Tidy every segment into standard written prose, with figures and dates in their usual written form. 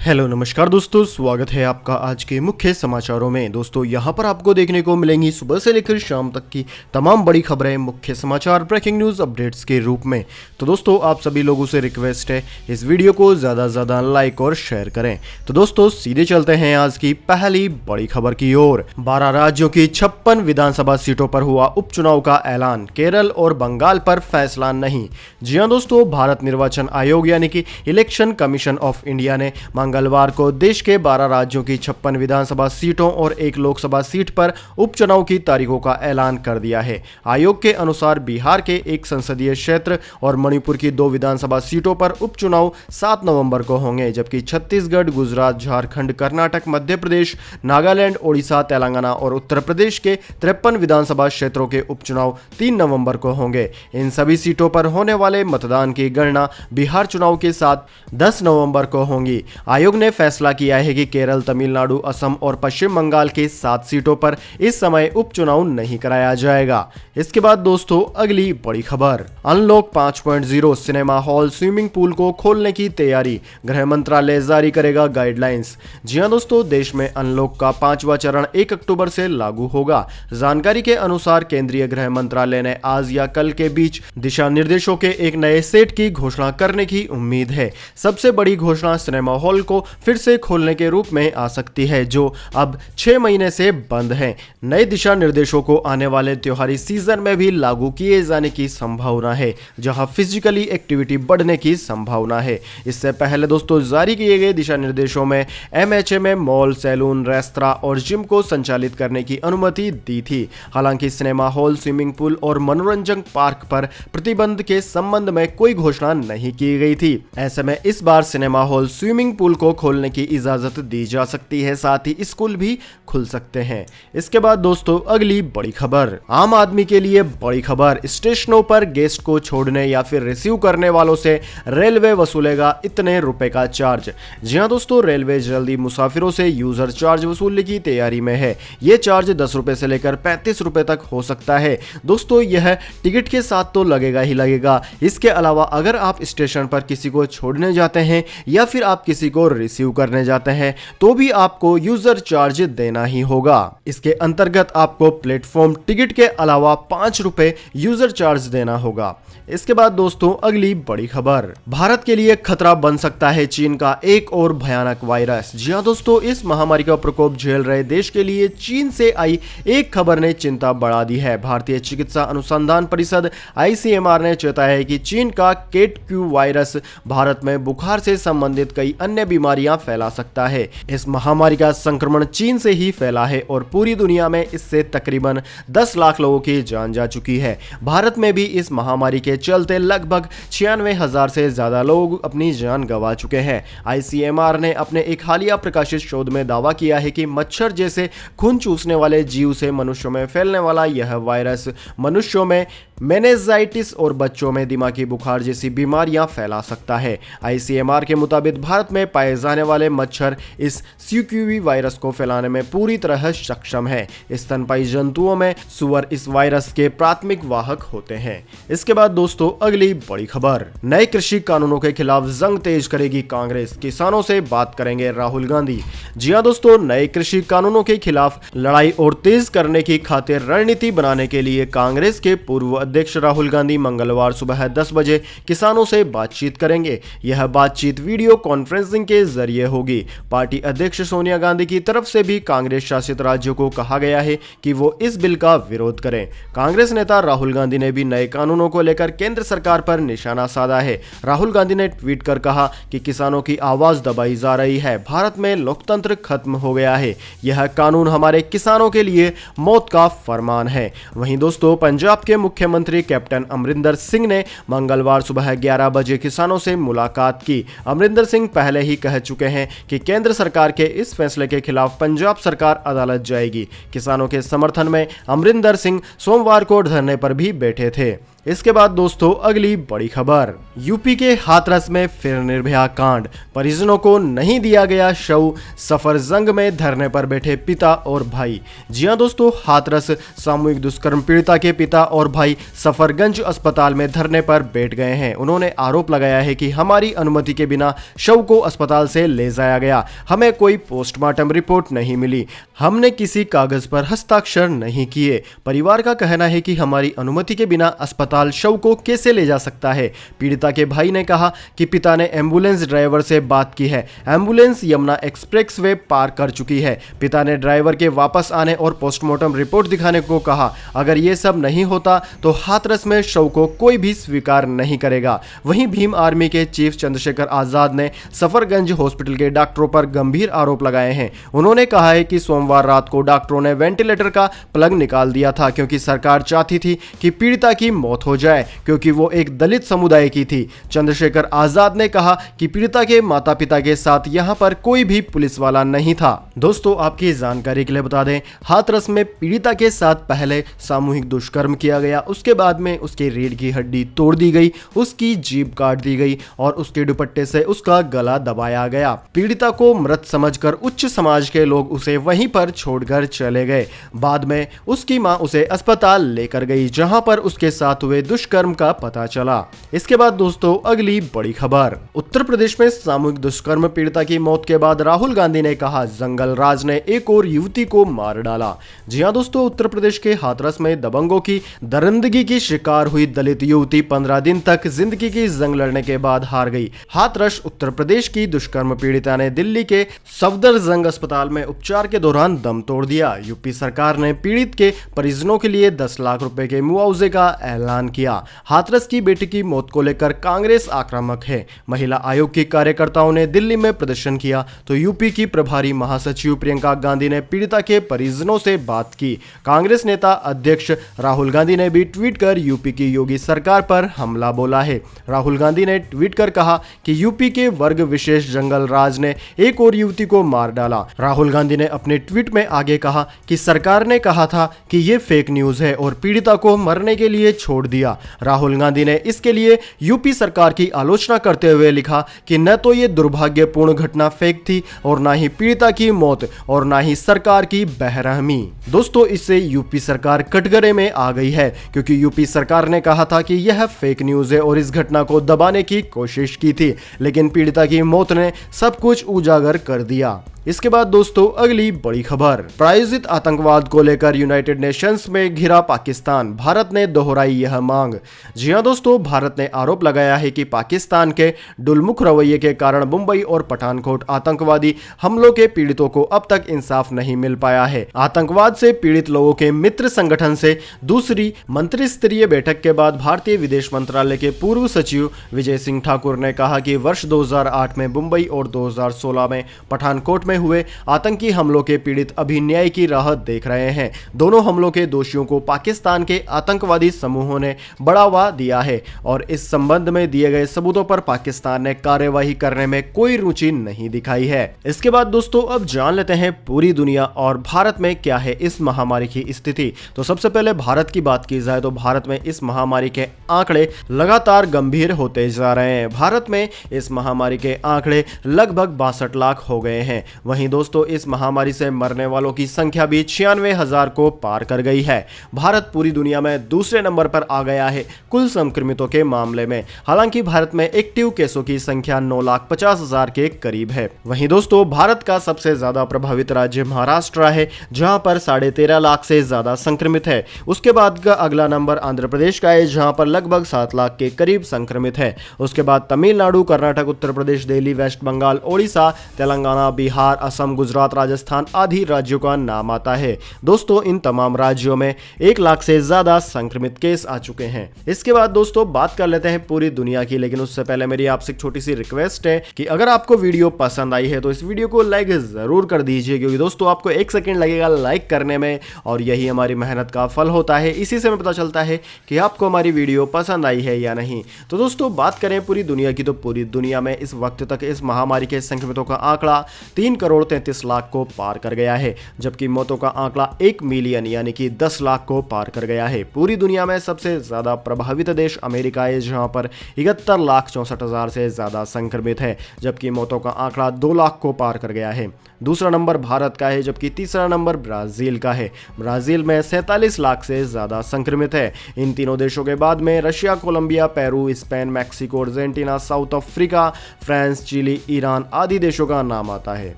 Hello नमस्कार दोस्तों, स्वागत है आपका आज के मुख्य समाचारों में। दोस्तों यहाँ पर आपको देखने को मिलेंगी सुबह से लेकर शाम तक की तमाम बड़ी खबरें मुख्य समाचार ब्रेकिंग न्यूज़ अपडेट्स के रूप में। तो दोस्तों आप सभी लोगों से रिक्वेस्ट है इस वीडियो को ज़्यादा से ज़्यादा लाइक और शेयर करें। तो दोस्तों सीधे चलते हैं आज की पहली बड़ी खबर की ओर। 12 राज्यों की 56 विधानसभा सीटों पर हुआ उपचुनाव का ऐलान, केरल और बंगाल पर फैसला नहीं। जी हाँ दोस्तों, भारत निर्वाचन आयोग यानी कि इलेक्शन कमीशन ऑफ इंडिया ने मंगलवार को देश के 12 राज्यों की 56 विधानसभा सीटों और एक लोकसभा सीट पर उपचुनाव की तारीखों का ऐलान कर दिया है। आयोग के अनुसार बिहार के एक संसदीय क्षेत्र और मणिपुर की 2 विधानसभा सीटों पर उपचुनाव 7 नवंबर को होंगे, जबकि छत्तीसगढ़, गुजरात, झारखंड, कर्नाटक, मध्य प्रदेश, नागालैंड, ओडिशा, तेलंगाना और उत्तर प्रदेश के 53 विधानसभा क्षेत्रों के उपचुनाव 3 नवंबर को होंगे। इन सभी सीटों पर होने वाले मतदान की गणना बिहार चुनाव के साथ 10 नवंबर को होंगी। आयोग ने फैसला किया है कि केरल, तमिलनाडु, असम और पश्चिम बंगाल के 7 सीटों पर इस समय उपचुनाव नहीं कराया जाएगा। इसके बाद दोस्तों अगली बड़ी खबर, unlock 5.0 cinema hall, swimming pool को खोलने की तैयारी, गृह मंत्रालय जारी करेगा गाइडलाइंस। जी हां दोस्तों, देश में अनलॉक का 5वां चरण 1 अक्टूबर से लागू होगा। जानकारी के अनुसार केंद्रीय गृह मंत्रालय ने आज या कल के बीच दिशा निर्देशों के एक नए सेट की घोषणा करने की उम्मीद है। सबसे बड़ी घोषणा सिनेमा हॉल को फिर से खोलने के रूप में आ सकती है, जो अब 6 महीने से बंद है। नए दिशा निर्देशों को आने वाले त्योहारी सीजन में भी लागू किए जाने की संभावना है, जहां फिजिकली एक्टिविटी बढ़ने की संभावना है। इससे पहले दोस्तों जारी किए गए दिशा निर्देशों में एमएचए मॉल, सैलून, रेस्तरां और जिम को संचालित करने की अनुमति दी थी। हालांकि सिनेमा हॉल, स्विमिंग पूल और मनोरंजन पार्क पर प्रतिबंध के संबंध में कोई घोषणा नहीं की गई थी। ऐसे में इस बार सिनेमा हॉल, स्विमिंग पूल को खोलने की इजाजत दी जा सकती है, साथ ही स्कूल भी खुल सकते हैं। इसके बाद दोस्तों अगली बड़ी खबर, आम आदमी के लिए बड़ी खबर, स्टेशनों पर गेस्ट को छोड़ने या फिर रिसीव करने वालों से रेलवे वसूलेगा इतने रुपए का चार्ज। जी हां दोस्तों, रेलवे जल्दी मुसाफिरों से यूजर चार्ज वसूलने की तैयारी में है। ये चार्ज 10 रुपए से लेकर 35 रुपए तक हो सकता है। दोस्तों यह टिकट के साथ तो लगेगा ही लगेगा। इसके अलावा अगर आप स्टेशन पर किसी को छोड़ने जाते हैं या फिर आप किसी को रिसीव करने जाते हैं तो भी आपको यूजर चार्ज देना ही होगा। इसके अंतर्गत आपको प्लेटफॉर्म टिकट के अलावा 5 रुपए यूजर चार्ज देना होगा। इसके बाद दोस्तों अगली बड़ी खबर, भारत के लिए खतरा बन सकता है चीन का एक और भयानक वायरस। जी हां दोस्तों, इस महामारी का प्रकोप झेल रहे देश के लिए चीन से आई एक खबर ने चिंता बढ़ा दी है। भारतीय चिकित्सा अनुसंधान परिषद ICMR ने चेताया है कि चीन का KET-Q वायरस भारत में बुखार से संबंधित कई अन्य बीमारियां फैला सकता है। इस महामारी का संक्रमण चीन से ही फैला है और पूरी दुनिया में इससे तकरीबन 10 लाख लोगों की जान जा चुकी है। भारत में भी इस महामारी के चलते लगभग 96,000 से ज्यादा लोग अपनी जान गंवा चुके हैं। ICMR ने अपने एक हालिया प्रकाशित शोध में दावा किया है कि मच्छर जैसे खून चूसने वाले जीव से मनुष्यों में फैलने वाला यह वायरस मनुष्यों में मेनिंजाइटिस और बच्चों में दिमागी बुखार जैसी बीमारियां फैला सकता है। ICMR के मुताबिक भारत में पाए जाने वाले मच्छर इस CQV वायरस को फैलाने में पूरी तरह सक्षम है। स्तनपायी जंतुओं में सुअर इस वायरस के प्राथमिक वाहक होते हैं। इसके बाद दोस्तों अगली बड़ी खबर, नए कृषि कानूनों के खिलाफ जंग तेज करेगी कांग्रेस, किसानों से बात करेंगे राहुल गांधी। जी हां दोस्तों, नए कृषि कानूनों के खिलाफ लड़ाई और तेज करने की खातिर रणनीति बनाने के लिए कांग्रेस के पूर्व अध्यक्ष राहुल गांधी मंगलवार सुबह 10 बजे किसानों से बातचीत करेंगे। यह बातचीत वीडियो कॉन्फ्रेंसिंग के जरिए होगी। पार्टी अध्यक्ष सोनिया गांधी की तरफ से भी कांग्रेस शासित राज्यों को कहा गया है कि वो इस बिल का विरोध करें। कांग्रेस नेता राहुल गांधी ने भी नए कानूनों को लेकर केंद्र सरकार पर निशाना साधा है। राहुल गांधी ने ट्वीट कर कहा कि किसानों की आवाज दबाई जा रही है, भारत में लोकतंत्र खत्म हो गया है, यह कानून हमारे किसानों के लिए मौत का फरमान है। वहीं दोस्तों पंजाब के मुख्यमंत्री कैप्टन अमरिंदर सिंह ने मंगलवार सुबह 11 बजे किसानों से मुलाकात की। अमरिंदर सिंह पहले ही कह चुके हैं कि केंद्र सरकार के इस फैसले के खिलाफ पंजाब सरकार अदालत जाएगी। किसानों के समर्थन में अमरिंदर सिंह सोमवार को धरने पर भी बैठे थे। इसके बाद दोस्तों अगली बड़ी खबर, यूपी के हाथरस में फिर निर्भया कांड, परिजनों को नहीं दिया गया शव, सफरजंग में धरने पर बैठे पिता और भाई। जी हां दोस्तों, हाथरस सामूहिक दुष्कर्म पीड़िता के पिता और भाई सफरगंज अस्पताल में धरने पर बैठ गए हैं। उन्होंने आरोप लगाया है कि हमारी अनुमति के बिना शव को अस्पताल से ले जाया गया, हमें कोई पोस्टमार्टम रिपोर्ट नहीं मिली, हमने किसी कागज पर हस्ताक्षर नहीं किए। परिवार का कहना है कि हमारी अनुमति के बिना अस्पताल शव को कैसे ले जा सकता है। पीड़िता के भाई ने कहा कि पिता ने एम्बुलेंस ड्राइवर से बात की है, एम्बुलेंस यमुना एक्सप्रेसवे पार कर चुकी है। पिता ने ड्राइवर के वापस आने और पोस्टमार्टम रिपोर्ट दिखाने को कहा। अगर ये सब नहीं होता तो हाथरस में शव को कोई भी स्वीकार नहीं करेगा। वहीं भीम आर्मी के चीफ चंद्रशेखर आजाद ने सफरगंज हॉस्पिटल के डॉक्टरों पर गंभीर आरोप लगाए हैं। उन्होंने कहा है कि सोमवार रात को डॉक्टरों ने वेंटिलेटर का प्लग निकाल दिया था क्योंकि सरकार चाहती थी कि पीड़िता की मौत हो जाए, क्योंकि वो एक दलित समुदाय की थी। चंद्रशेखर आजाद ने कहा कि पीड़िता के माता पिता के साथ यहां पर कोई भी पुलिस वाला नहीं था। दोस्तों आपकी जानकारी के लिए बता दें, हाथरस में पीड़िता के साथ पहले सामूहिक दुष्कर्म किया गया, उसके बाद में उसके रीढ़ की हड्डी तोड़ दी गई, उसकी जीभ काट दी गई और उसके दुपट्टे से उसका गला दबाया गया। पीड़िता को मृत समझकर उच्च समाज के लोग उसे वहीं पर छोड़कर चले गए। बाद में उसकी मां उसे अस्पताल लेकर गई जहां पर उसके साथ हुए दुष्कर्म का पता चला। इसके बाद दोस्तों अगली बड़ी खबर, उत्तर प्रदेश में सामूहिक दुष्कर्म पीड़िता की मौत के बाद राहुल गांधी ने कहा जंगल राज ने एक और युवती को मार डाला। जी हां दोस्तों, उत्तर प्रदेश के हाथरस में दबंगों की दरिंदगी की शिकार हुई दलित युवती 15 दिन तक जिंदगी की जंग लड़ने के बाद हार गई। हाथरस उत्तर प्रदेश की दुष्कर्म पीड़िता ने दिल्ली के सफदरजंग अस्पताल में उपचार के दौरान दम तोड़ दिया। यूपी सरकार ने पीड़ित के परिजनों के लिए 10 लाख रुपए के मुआवजे का ऐलान किया। हाथरस की बेटी की मौत को लेकर कांग्रेस आक्रामक है। महिला आयोग के कार्यकर्ताओं ने दिल्ली में प्रदर्शन किया तो यूपी की प्रभारी महासचिव प्रियंका गांधी ने पीड़िता के परिजनों से बात की। कांग्रेस नेता अध्यक्ष राहुल गांधी ने भी ट्वीट कर यूपी की योगी सरकार पर हमला बोला है। राहुल गांधी ने ट्वीट कर कहा कि यूपी के वर्ग विशेष जंगल राज ने एक और युवती को मार डाला। राहुल गांधी ने अपने ट्वीट में आगे कहा कि सरकार ने कहा था कि ये फेक न्यूज है और पीड़िता को मरने के लिए छोड़ दिया। राहुल गांधी ने इसके लिए यूपी सरकार की आलोचना करते हुए लिखा कि न तो ये दुर्भाग्यपूर्ण घटना फेक थी और ना ही पीड़िता की मौत और ना ही सरकार की बेरहमी। दोस्तों इससे यूपी सरकार कटघरे में आ गई है क्योंकि यूपी सरकार ने कहा था कि यह फेक न्यूज है और इस घटना को दबाने की कोशिश की थी, लेकिन पीड़िता की मौत ने सब कुछ उजागर कर दिया। इसके बाद दोस्तों अगली बड़ी खबर, प्रायोजित आतंकवाद को लेकर यूनाइटेड नेशंस में घिरा पाकिस्तान, भारत ने दोहराई यह मांग। जी हां दोस्तों, भारत ने आरोप लगाया है कि पाकिस्तान के डुलमुख रवैये के कारण मुंबई और पठानकोट आतंकवादी हमलों के पीड़ितों को अब तक इंसाफ नहीं मिल पाया है। आतंकवाद से पीड़ित लोगों के मित्र संगठन से दूसरी मंत्री स्तरीय बैठक के बाद भारतीय विदेश मंत्रालय के पूर्व सचिव विजय सिंह ठाकुर ने कहा कि वर्ष 2008 में मुंबई और 2016 में पठानकोट में हुए आतंकी हमलों के पीड़ित अभी न्याय की राह देख रहे हैं। दोनों हमलों के दोषियों को पाकिस्तान के आतंकवादी समूहों ने बढ़ावा दिया है और इस संबंध में दिए गए सबूतों पर पाकिस्तान ने कार्यवाही करने में कोई रुचि नहीं दिखाई है। इसके बाद दोस्तों अब जान लेते हैं पूरी दुनिया और भारत में क्या है इस महामारी की स्थिति। तो सबसे पहले भारत की बात की जाए तो भारत में इस महामारी के आंकड़े लगातार गंभीर होते जा रहे हैं। भारत में इस महामारी के आंकड़े लगभग 62 लाख हो गए हैं। वहीं दोस्तों इस महामारी से मरने वालों की संख्या भी 96,000 को पार कर गई है। भारत पूरी दुनिया में दूसरे नंबर पर आ गया है कुल संक्रमितों के मामले में। हालांकि भारत में एक्टिव केसों की संख्या 9,50,000 के करीब है। वहीं दोस्तों भारत का सबसे ज्यादा प्रभावित राज्य महाराष्ट्र है जहां पर 13.5 लाख से ज्यादा संक्रमित है। उसके बाद का अगला नंबर आंध्र प्रदेश का है जहां पर लगभग 7 लाख के करीब संक्रमित है। उसके बाद तमिलनाडु, कर्नाटक, उत्तर प्रदेश, दिल्ली, वेस्ट बंगाल, ओडिशा, तेलंगाना, बिहार, असम, गुजरात, राजस्थान आदि राज्यों का नाम आता है। दोस्तों इन तमाम राज्यों में 1 लाख से ज्यादा संक्रमित केस आ चुके हैं। इसके बाद दोस्तों बात कर लेते हैं पूरी दुनिया की, लेकिन उससे पहले मेरी आपसे एक छोटी सी रिक्वेस्ट है कि अगर आपको वीडियो पसंद आई है तो इस वीडियो को लाइक जरूर कर दीजिए, क्योंकि दोस्तों आपको 1 सेकंड लगेगा लाइक करने में और यही हमारी मेहनत का फल होता है। इसी से हमें पता चलता है कि आपको हमारी वीडियो पसंद आई है या नहीं। तो दोस्तों बात करें पूरी दुनिया की तो पूरी दुनिया में इस वक्त तक इस महामारी के संक्रमितों का आंकड़ा 3 करोड़ 33 लाख को पार कर गया है, जबकि मौतों का आंकड़ा 1 मिलियन यानी कि 10 लाख को पार कर गया है। पूरी दुनिया में सबसे ज्यादा प्रभावित देश अमेरिका है, जहां पर 71,64,000 से ज्यादा संक्रमित है, जबकि मौतों का आंकड़ा 2 लाख को पार कर गया है। दूसरा नंबर भारत का है, जबकि तीसरा नंबर ब्राजील का है। ब्राजील में 47 लाख से ज्यादा संक्रमित है। इन तीनों देशों के बाद में Russia, Colombia, Peru, Spain, Mexico, Argentina, South Africa, France, Chile, Iran आदि देशों का नाम आता है।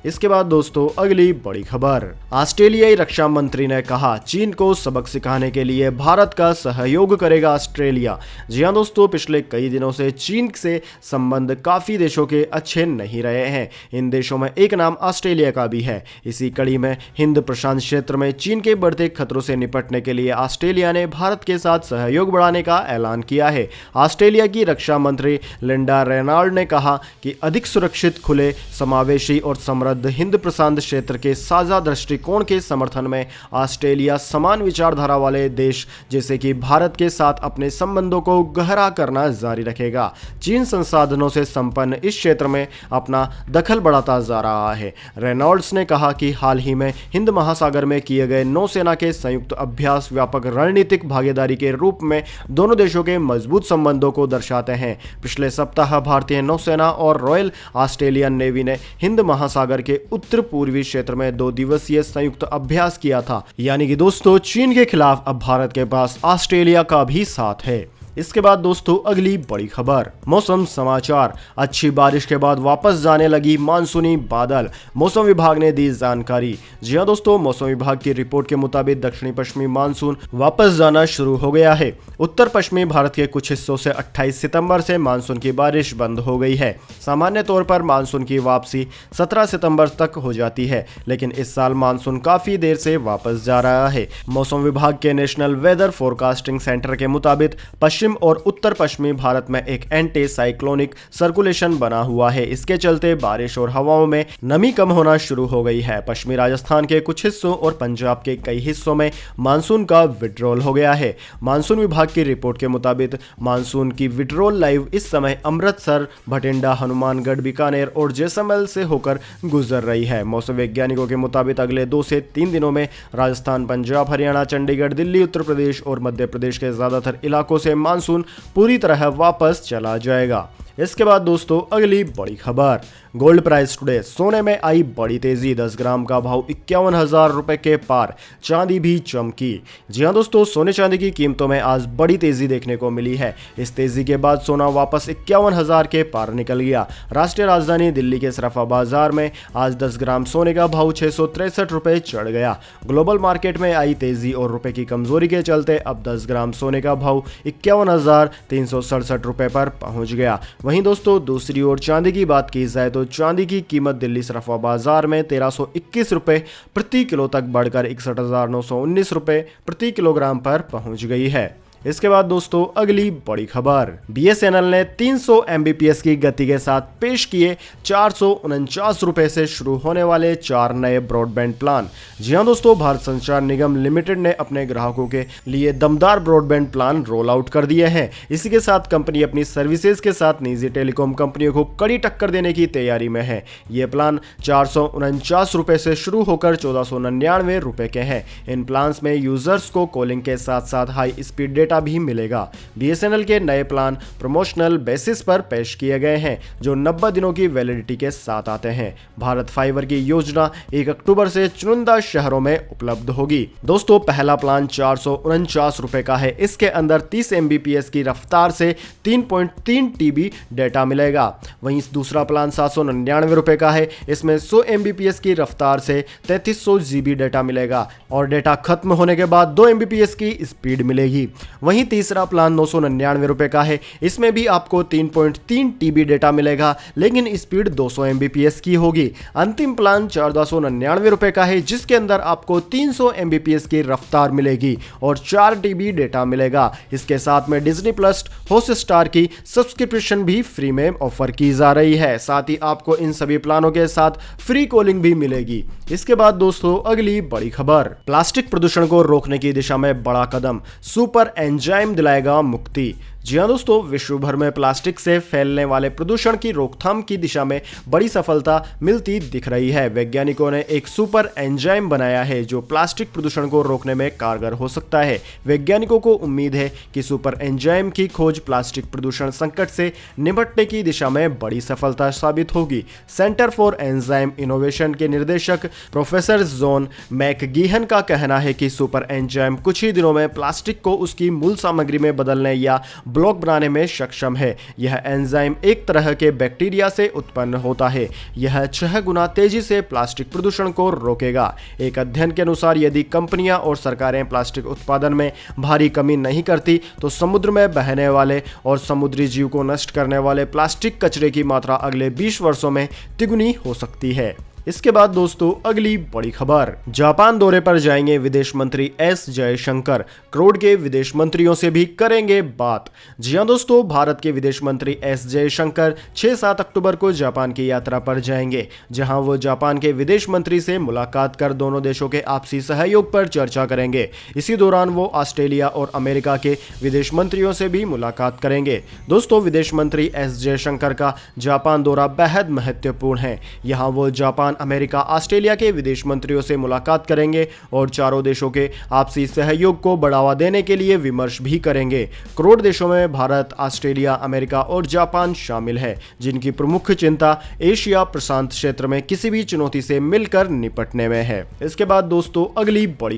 इसके बाद दोस्तों अगली बड़ी खबर, ऑस्ट्रेलियाई रक्षा मंत्री ने कहा चीन को सबक सिखाने के लिए भारत का सहयोग करेगा ऑस्ट्रेलिया। जी हां दोस्तों, पिछले कई दिनों से चीन से संबंध काफी देशों के अच्छे नहीं रहे हैं। इन देशों में एक नाम ऑस्ट्रेलिया का भी है। इसी कड़ी में हिंद प्रशांत क्षेत्र में चीन के बढ़ते खतरों से निपटने के लिए ऑस्ट्रेलिया ने भारत के साथ सहयोग बढ़ाने का ऐलान किया है। ऑस्ट्रेलिया की रक्षा मंत्री लिंडा रेनॉल्ड ने कहा कि अधिक सुरक्षित, खुले, समावेशी और समृद्ध हिंद प्रशांत क्षेत्र के साझा दृष्टिकोण के समर्थन में ऑस्ट्रेलिया समान विचारधारा वाले देश जैसे कि भारत के साथ अपने संबंधों को गहरा करना जारी रखेगा। चीन संसाधनों से संपन्न इस क्षेत्र में अपना दखल बढ़ाता जा रहा है। रेनॉल्ड्स ने कहा कि हाल ही में हिंद महासागर में किए गए नौसेना के संयुक्त अभ्यास व्यापक रणनीतिक भागीदारी के रूप में दोनों देशों के मजबूत संबंधों को दर्शाते हैं। पिछले सप्ताह भारतीय नौसेना और रॉयल ऑस्ट्रेलियन नेवी ने हिंद महासागर के उत्तर पूर्वी क्षेत्र में 2 दिवसीय संयुक्त अभ्यास किया था। यानी कि दोस्तों चीन के खिलाफ अब भारत के पास ऑस्ट्रेलिया का भी साथ है। इसके बाद दोस्तों अगली बड़ी खबर, मौसम समाचार। अच्छी बारिश के बाद वापस जाने लगी मानसूनी बादल, मौसम विभाग ने दी जानकारी। जी हां दोस्तों, मौसम विभाग की रिपोर्ट के मुताबिक दक्षिणी पश्चिमी मानसून वापस जाना शुरू हो गया है। उत्तर पश्चिमी भारत के कुछ हिस्सों से 28 सितंबर से मानसून की बारिश बंद हो गई है। सामान्य तौर पर मानसून की वापसी 17 सितंबर तक हो जाती है, लेकिन इस साल मानसून काफी देर से वापस जा रहा है। मौसम विभाग के नेशनल वेदर फोरकास्टिंग सेंटर के मुताबिक पश्चिम और उत्तर पश्चिमी भारत में एक एंटी साइक्लोनिक सर्कुलेशन बना हुआ है। इसके चलते बारिश और हवाओं में नमी कम होना शुरू हो गई है। पश्चिमी राजस्थान के कुछ हिस्सों और पंजाब के कई हिस्सों में मानसून का विड्रॉल हो गया है। मानसून विभाग की रिपोर्ट के मुताबिक मानसून की विड्रॉल लाइव इस समय अमृतसर, भटिंडा, हनुमानगढ़, बीकानेर और जैसलमेर से होकर गुजर रही है। मौसम वैज्ञानिकों के मुताबिक अगले 2 से 3 दिनों में राजस्थान, पंजाब, हरियाणा, चंडीगढ़, दिल्ली, उत्तर प्रदेश और मध्य प्रदेश के ज्यादातर इलाकों से मानसून पूरी तरह वापस चला जाएगा। इसके बाद दोस्तों अगली बड़ी खबर, गोल्ड प्राइस टुडे। सोने में आई बड़ी तेजी, 10 ग्राम का भाव 51,000 रुपए के पार, चांदी भी चमकी। जी हां दोस्तों, सोने चांदी की कीमतों में आज बड़ी तेजी देखने को मिली है। इस तेजी के बाद सोना वापस 51,000 के पार निकल गया। राष्ट्रीय राजधानी दिल्ली के सराफा बाजार में आज 10 ग्राम सोने का भाव 663 रुपए चढ़ गया। ग्लोबल मार्केट में आई तेजी और रुपए की कमजोरी के चलते अब 10 ग्राम सोने का भाव 51,367 रुपए पर पहुंच गया। वहीं दोस्तों दूसरी ओर चांदी की बात की जाए तो चांदी की कीमत दिल्ली सराफा बाजार में 1321 रुपए प्रति किलो तक बढ़कर 61,919 रुपए प्रति किलोग्राम पर पहुंच गई है। इसके बाद दोस्तों अगली बड़ी खबर, बीएसएनएल ने 300 Mbps की गति के साथ पेश किए 449 रुपए से शुरू होने वाले 4 नए ब्रॉडबैंड प्लान। जी हां दोस्तों, भारत संचार निगम लिमिटेड ने अपने ग्राहकों के लिए दमदार ब्रॉडबैंड प्लान रोल आउट कर दिए हैं। इसी के साथ कंपनी अपनी सर्विसेज के साथ निजी टेलीकॉम कंपनियों को कड़ी टक्कर देने की तैयारी में है। ये प्लान 449 रुपए से शुरू होकर 1499 रुपए के हैं। इन प्लान में यूजर्स को कॉलिंग के साथ साथ हाई स्पीड डेटा भी मिलेगा। बीएसएनएल के नए प्लान प्रमोशनल बेसिस पर पेश किए गए हैं, जो 90 दिनों की वैलिडिटी के साथ आते हैं। भारत फाइबर की योजना 1 अक्टूबर से चुनिंदा शहरों में उपलब्ध होगी। दोस्तों पहला प्लान 449 रुपए का है। इसके अंदर 30 Mbps की रफ्तार से 3.3 TB डेटा मिलेगा। वहीं दूसरा प्लान 799 रुपए का है। इसमें 100 Mbps की रफ्तार से 3300 GB डेटा मिलेगा और डेटा खत्म होने के बाद 2 Mbps की स्पीड मिलेगी। वहीं तीसरा प्लान 999 रुपए का है। इसमें भी आपको 3.3 TB डेटा मिलेगा, लेकिन स्पीड 200 Mbps की होगी। अंतिम प्लान 1499 रुपए का है, जिसके अंदर आपको 300 Mbps की रफ्तार मिलेगी और 4 TB डेटा मिलेगा। इसके साथ में डिज्नी प्लस, हॉटस्टार की सब्सक्रिप्शन भी फ्री में ऑफर की जा रही है। साथ ही आपको इन सभी प्लानों के साथ फ्री कॉलिंग भी मिलेगी। इसके बाद दोस्तों अगली बड़ी खबर, प्लास्टिक प्रदूषण को रोकने की दिशा में बड़ा कदम, सुपर एंजाइम दिलाएगा मुक्ति। जी हाँ दोस्तों, विश्व भर में प्लास्टिक से फैलने वाले प्रदूषण की रोकथाम की दिशा में बड़ी सफलता मिलती दिख रही है। वैज्ञानिकों ने एक सुपर एंजाइम बनाया है जो प्लास्टिक प्रदूषण को रोकने में कारगर हो सकता है। वैज्ञानिकों को उम्मीद है कि सुपर एंजाइम की खोज प्लास्टिक प्रदूषण संकट से निपटने की दिशा में बड़ी सफलता साबित होगी। सेंटर फॉर एंजाइम इनोवेशन के निर्देशक प्रोफेसर जॉन मैकगीहन का कहना है कि सुपर एंजाइम कुछ ही दिनों में प्लास्टिक को उसकी मूल सामग्री में बदलने या ब्लॉक बनाने में सक्षम है। यह एंजाइम एक तरह के बैक्टीरिया से उत्पन्न होता है। यह 6 गुना तेजी से प्लास्टिक प्रदूषण को रोकेगा। एक अध्ययन के अनुसार यदि कंपनियां और सरकारें प्लास्टिक उत्पादन में भारी कमी नहीं करती तो समुद्र में बहने वाले और समुद्री जीव को नष्ट करने वाले प्लास्टिक कचरे की मात्रा अगले 20 वर्षों में तिगुनी हो सकती है। इसके बाद दोस्तों अगली बड़ी खबर, जापान दौरे पर जाएंगे विदेश मंत्री एस जयशंकर, क्रोड के विदेश मंत्रियों से भी करेंगे बात। जी हां दोस्तों, भारत के विदेश मंत्री एस जयशंकर 6-7 अक्टूबर को जापान की यात्रा पर जाएंगे, जहां वो जापान के विदेश मंत्री से मुलाकात कर दोनों देशों के आपसी सहयोग पर चर्चा करेंगे। इसी दौरान वो ऑस्ट्रेलिया और अमेरिका के विदेश मंत्रियों से भी मुलाकात करेंगे। दोस्तों, विदेश मंत्री एस जयशंकर का जापान दौरा बेहद महत्वपूर्ण है। यहाँ वो जापान, अमेरिका, ऑस्ट्रेलिया के विदेश मंत्रियों से मुलाकात करेंगे और चारों देशों के आपसी सहयोग को बढ़ावा देने के लिए विमर्श भी करेंगे। क्रोड देशों में भारत, ऑस्ट्रेलिया, अमेरिका और जापान शामिल है, जिनकी प्रमुख चिंता एशिया प्रशांत क्षेत्र में किसी भी चुनौती से मिलकर निपटने में है। इसके बाद दोस्तों अगली बड़ी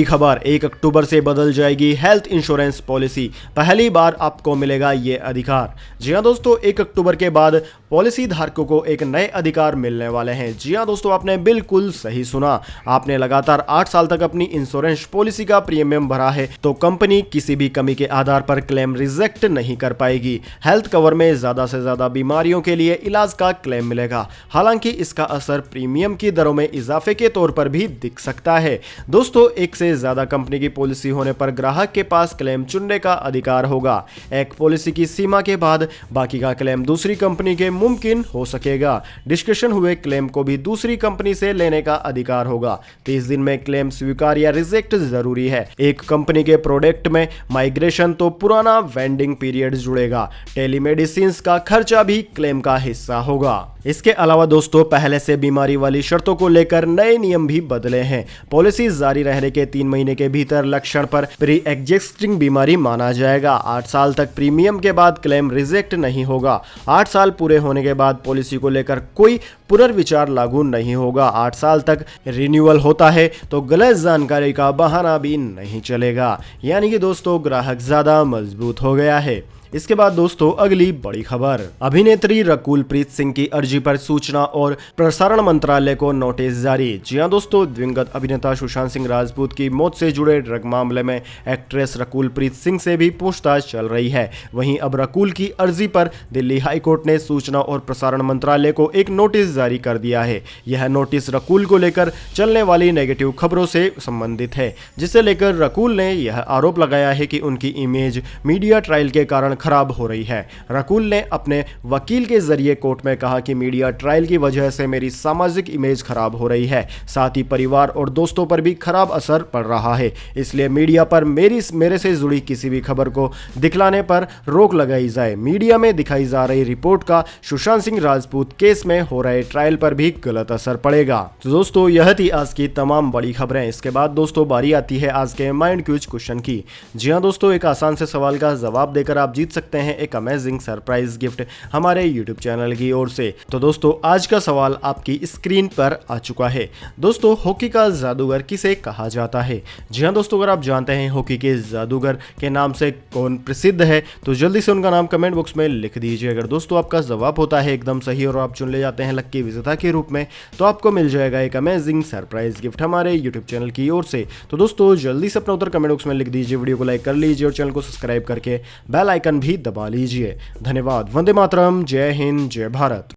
खबर 1 अक्टूबर से बदल जाएगी हेल्थ इंश्योरेंस पॉलिसी। पहली बार आपको मिलेगा ये अधिकार। जी हाँ दोस्तों, 1 अक्टूबर के बाद पॉलिसी धारकों को एक नए अधिकार मिलने वाले हैं। जी हाँ दोस्तों, आपने बिल्कुल सही सुना। आपने लगातार 8 साल तक अपनी इंश्योरेंस पॉलिसी का प्रीमियम भरा है तो कंपनी किसी भी कमी के आधार पर क्लेम रिजेक्ट नहीं कर पाएगी। हेल्थ कवर में ज्यादा से ज्यादा बीमारियों के लिए इलाज का क्लेम मिलेगा। हालांकि इसका असर प्रीमियम की दरों में इजाफे के तौर पर भी दिख सकता है। दोस्तों, एक से ज्यादा कंपनी की पॉलिसी होने पर ग्राहक के पास क्लेम चुनने का अधिकार होगा। एक पॉलिसी की सीमा के बाद बाकी का क्लेम दूसरी कंपनी के मुमकिन हो सकेगा। डिस्कशन हुए क्लेम को भी दूसरी कंपनी से लेने का अधिकार होगा। 30 दिन में क्लेम स्वीकार या रिजेक्ट जरूरी है। एक कंपनी के प्रोडक्ट में माइग्रेशन तो पुराना वेंडिंग पीरियड जुड़ेगा। टेलीमेडिसिन का खर्चा भी क्लेम का हिस्सा होगा। इसके अलावा दोस्तों, पहले से बीमारी वाली शर्तों को लेकर नए नियम भी बदले हैं। पॉलिसी जारी रहने के 3 महीने के भीतर लक्षण पर प्री एग्जिस्टिंग बीमारी माना जाएगा। 8 साल तक प्रीमियम के बाद क्लेम रिजेक्ट नहीं होगा। 8 साल पूरे होने के बाद पॉलिसी को लेकर कोई पुनर्विचार लागू नहीं होगा। 8 साल तक रिन्यूअल होता है तो गलत जानकारी का बहाना भी नहीं चलेगा। यानी कि दोस्तों, ग्राहक ज्यादा मजबूत हो गया है। इसके बाद दोस्तों अगली बड़ी खबर, अभिनेत्री रकुल प्रीत सिंह की अर्जी पर सूचना और प्रसारण मंत्रालय को नोटिस जारी। जी हां दोस्तों, दिवंगत अभिनेता सुशांत सिंह राजपूत की मौत से जुड़े ड्रग मामले में एक्ट्रेस रकुल प्रीत सिंह से भी पूछताछ चल रही है। वहीं अब रकुल की अर्जी पर दिल्ली हाईकोर्ट ने सूचना और प्रसारण मंत्रालय को एक नोटिस जारी कर दिया है। यह नोटिस रकुल को लेकर चलने वाली नेगेटिव खबरों से संबंधित है, जिसे लेकर रकुल ने यह आरोप लगाया है कि उनकी इमेज मीडिया ट्रायल के कारण खराब हो रही है। रकुल ने अपने वकील के जरिए कोर्ट में कहा कि मीडिया ट्रायल की वजह से मेरी सामाजिक इमेज खराब हो रही है, साथ ही परिवार और दोस्तों पर भी खराब असर पड़ रहा है। इसलिए मीडिया पर मेरे से जुड़ी किसी भी खबर को दिखलाने पर रोक लगाई जाए। मीडिया में दिखाई जा रही रिपोर्ट का सुशांत सिंह राजपूत केस में हो रहे ट्रायल पर भी गलत असर पड़ेगा। तो दोस्तों, यह थी आज की तमाम बड़ी खबरें। इसके बाद दोस्तों बारी आती है आज के माइंड क्विज क्वेश्चन की। जी हाँ दोस्तों, एक आसान से सवाल का जवाब देकर आप जीत सकते हैं एक अमेजिंग सरप्राइज गिफ्ट हमारे YouTube चैनल की ओर से। तो दोस्तों, आज का सवाल आपकी स्क्रीन पर आ चुका है। दोस्तों, हॉकी का जादूगर किसे कहा जाता है? जी हाँ दोस्तों, अगर आप जानते हैं हॉकी के जादूगर के नाम से कौन प्रसिद्ध है तो जल्दी से उनका नाम कमेंट बॉक्स में लिख दीजिए। अगर दोस्तों आपका जवाब होता है एकदम सही और आप चुन ले जाते हैं लक्की विजेता के रूप में, तो आपको मिल जाएगा एक अमेजिंग सरप्राइज गिफ्ट हमारे YouTube चैनल की ओर से। तो दोस्तों, जल्दी से अपना उत्तर कमेंट बॉक्स में लिख दीजिए, वीडियो को लाइक कर लीजिए और चैनल को सब्सक्राइब करके बेल आइकन भी दबा लीजिए। धन्यवाद। वंदे मातरम। जय हिंद, जय भारत।